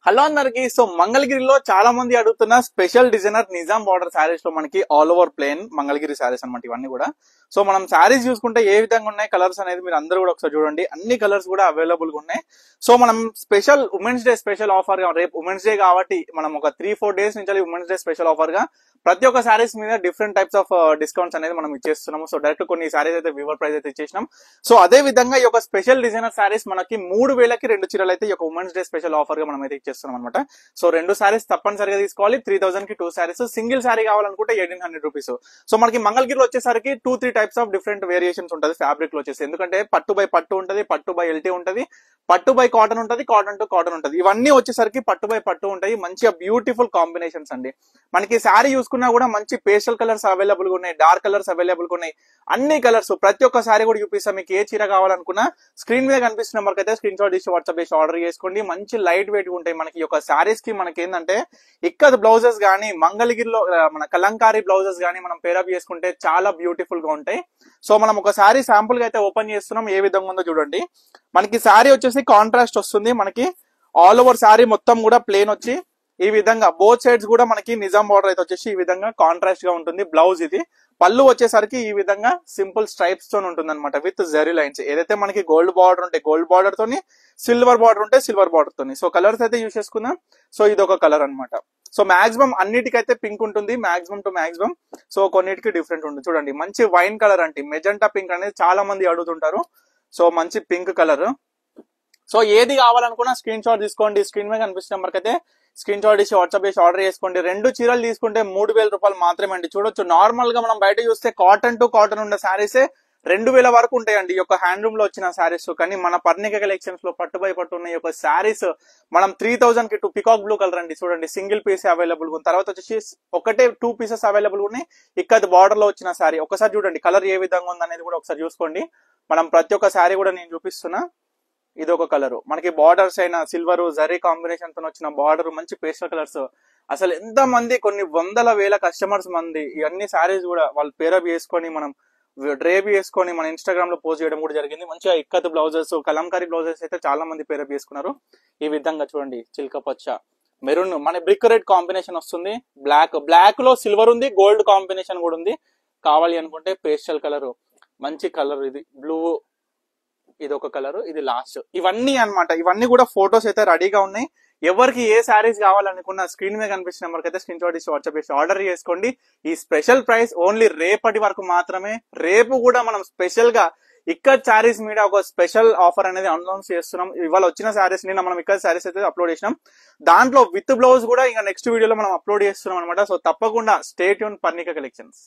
Hello అందరికి. So మంగళగిరిలో చాలా మంది అడుగుతున్న special designer Nizam border saris లో మనకి all over plane Mangalagiri saris అన్నమాట ఇవన్నీ కూడా. సో మనం శారీస్ చూసుకుంటే ఏ విధంగా ఉన్నాయి కలర్స్ అనేది మీరు అందరూ కూడా ఒకసారి చూడండి. అన్ని కలర్స్ కూడా అవైలబుల్ గా ఉన్నాయి. సో మనం special women's day special offer గా, రేపు ఉమెన్స్ డే కాబట్టి మనం ఒక 3-4 డేస్ నుంచి ఉమెన్స్ డే స్పెషల్ ఆఫర్ గా ప్రతి ఒక్క శారీస్ మీద డిఫరెంట్ టైప్స్ ఆఫ్ డిస్కౌంట్స్ అనేది మనం ఇచ్చేస్తున్నాము. సో డైరెక్ట్ కొన్ని శారీస్ అయితే వివర్ ప్రైస్ అయితే ఇచ్చేసినాం. సో అదే విధంగా ఈ యొక్క స్పెషల్ డిజైనర్ శారీస్ మనకి 3000కి 2 చీరలు అయితే ఈ యొక్క ఉమెన్స్ డే స్పెషల్ ఆఫర్ గా మనం అయితే ఇచ్చేస్తున్నాం అనమాట. సో 2 శారీస్ తప్పనిసరిగా తీసుకోవాలి. 3000కి 2 శారీస్. సింగిల్ శారీ కావాలనుకుంటే 1800 రూపీస్. సో మనకి మంగళగిరిలో వచ్చేసరికి 2-3 టైప్స్ ఆఫ్ డిఫరెంట్ వేరియేషన్స్ ఉంటుంది ఫ్యాబ్రిక్ లో వచ్చేసి. ఎందుకంటే పట్టు బై పట్టు ఉంటుంది, పట్టు బై ఎల్టీ ఉంటుంది, పట్టు బై కాటన్ ఉంటుంది, కాటన్ టు కాటన్ ఉంటుంది. ఇవన్నీ వచ్చేసరికి పట్టు బై పట్టు ఉంటాయి. మంచిగా బ్యూటిఫుల్ కాంబినేషన్స్ అండి. మనకి శారీ చూసుకున్నా కూడా మంచి పేస్టల్ కలర్స్ అవైలబుల్ గా ఉన్నాయి, డార్క్ కలర్స్ అవైలబుల్ గా ఉన్నాయి. అన్ని కలర్స్ ప్రతి ఒక్క శారీ కూడా చూపిస్తాం. మీకు ఏ చీర కావాలనుకున్నా స్క్రీన్ మీద కనిపిస్తున్న నెంబర్ అయితే స్క్రీన్ షాట్ తీసి వాట్సాప్ చేసి ఆర్డర్ చేసుకోండి. మంచి లైట్ వెయిట్ ఉంటాయి. మనకి ఈ యొక్క శారీస్ కి మనకి ఏంటంటే ఇక్కత్ బ్లౌజెస్ గానీ, మంగళగిరిలో మన కలంకారీ బ్లౌజెస్ గానీ మనం పేరప్ చేసుకుంటే చాలా బ్యూటిఫుల్ గా ఉంటాయి. సో మనం ఒక శారీ శాంపుల్ గా అయితే ఓపెన్ చేస్తున్నాం. ఏ విధంగా ఉందో చూడండి. మనకి శారీ వచ్చేసి కాంట్రాస్ట్ వస్తుంది. మనకి ఆల్ ఓవర్ శారీ మొత్తం కూడా ప్లేన్ వచ్చి ఈ విధంగా బోత్ సైడ్స్ కూడా మనకి నిజాం బార్డర్ అయితే వచ్చేసి ఈ విధంగా కాంట్రాస్ట్ గా ఉంటుంది. బ్లౌజ్ ఇది. పళ్ళు వచ్చేసరికి ఈ విధంగా సింపుల్ స్ట్రైప్స్ తో ఉంటుంది అనమాట, విత్ జరీ లైన్స్. ఏదైతే మనకి గోల్డ్ బార్డర్ ఉంటే గోల్డ్ బార్డర్ తోని, సిల్వర్ బార్డర్ ఉంటే సిల్వర్ బార్డర్ తోని. సో కలర్స్ అయితే యూజ్ చేసుకుందాం. సో ఇది ఒక కలర్ అనమాట. సో మాక్సిమం అన్నిటికైతే పింక్ ఉంటుంది, మాక్సిమం టు మాక్సిమం. సో కొన్నిటికి డిఫరెంట్ ఉంటుంది. చూడండి మంచి వైన్ కలర్ అంటే మెజెంటా పింక్ అనేది చాలా మంది అడుగుతుంటారు. సో మంచి పింక్ కలర్. సో ఏది కావాలనుకున్నా స్క్రీన్ షాట్ తీసుకోండి. స్క్రీన్ మీద కనిపిస్తున్న నెంబర్కి అయితే స్క్రీన్ షాట్ ఇచ్చి వాట్సాప్ చేసి ఆర్డర్ చేసుకోండి. 2 చీరలు తీసుకుంటే 3000 రూపాయలు మాత్రమే అండి. చూడొచ్చు, నార్మల్ గా మనం బయట చూస్తే కాటన్ టు కాటన్ ఉండే శారీసే 2000 వరకు ఉంటాయండి ఈ యొక్క హ్యాండ్లూమ్ లో వచ్చిన శారీస్. కానీ మన పర్ణిక కలెక్షన్స్ లో పట్టు బై పట్టు ఉన్న ఈ యొక్క శారీస్ మనం 3000కి 2 పికాక్ బ్లూ కలర్ అండి. చూడండి సింగిల్ పీస్ అవైలబుల్ ఉంది. తర్వాత వచ్చేసి ఒకటే 2 పీసెస్ అవైలబుల్ ఉన్నాయి. ఇక్కడ బార్డర్ లో వచ్చిన శారీ ఒకసారి చూడండి, కలర్ ఏ విధంగా ఉంది అనేది కూడా ఒకసారి చూసుకోండి. మనం ప్రతి ఒక్క శారీ కూడా నేను చూపిస్తున్నా. ఇది ఒక కలర్. మనకి బార్డర్స్ అయినా సిల్వర్ జరీ కాంబినేషన్ తో వచ్చిన బార్డర్, మంచి పేస్టల్ కలర్స్. అసలు ఎంత మంది, కొన్ని వందల వేల కస్టమర్స్ మంది ఇవన్నీ శారీస్ కూడా వాళ్ళు పేరప్ చేసుకొని మనం డ్రేప్ చేసుకొని మన ఇన్స్టాగ్రామ్ లో పోస్ట్ చేయడం కూడా జరిగింది. మంచిగా ఇక్కత్ బ్లౌజెస్, కలంకారీ బ్లౌజెస్ అయితే చాలా మంది పేరప్ చేసుకున్నారు. ఈ విధంగా చూడండి, చిల్క పచ్చ, మెరూన్, మన బ్రిక్ రెడ్ కాంబినేషన్ వస్తుంది. బ్లాక్ లో సిల్వర్ ఉంది, గోల్డ్ కాంబినేషన్ కూడా ఉంది. కావాలి అనుకుంటే పేస్టల్ కలర్, మంచి కలర్, ఇది బ్లూ, ఇది ఒక కలర్, ఇది లాస్ట్. ఇవన్నీ అన్నమాట. ఇవన్నీ కూడా ఫొటోస్ అయితే రెడీగా ఉన్నాయి. ఎవరికి ఏ శారీస్ కావాలనుకున్న స్క్రీన్ మీద కనిపించిన నెంబర్కి అయితే స్క్రీన్ షాట్ ఇచ్చి వాట్సాప్ చేసి ఆర్డర్ చేసుకోండి. ఈ స్పెషల్ ప్రైస్ ఓన్లీ రేపటి వరకు మాత్రమే. రేపు కూడా మనం స్పెషల్ గా ఇక్కడ శారీస్ మీద ఒక స్పెషల్ ఆఫర్ అనేది అనౌన్స్ చేస్తున్నాం. ఇవాళ వచ్చిన శారీస్ నిన్న మనం ఇక్కడ శారీస్ అయితే అప్లోడ్ చేసినాం. దాంట్లో విత్ బ్లౌజ్ కూడా ఇంకా నెక్స్ట్ వీడియోలో మనం అప్లోడ్ చేస్తున్నాం అనమాట. సో తప్పకుండా స్టే ట్యూన్ పర్ణిక కలెక్షన్స్.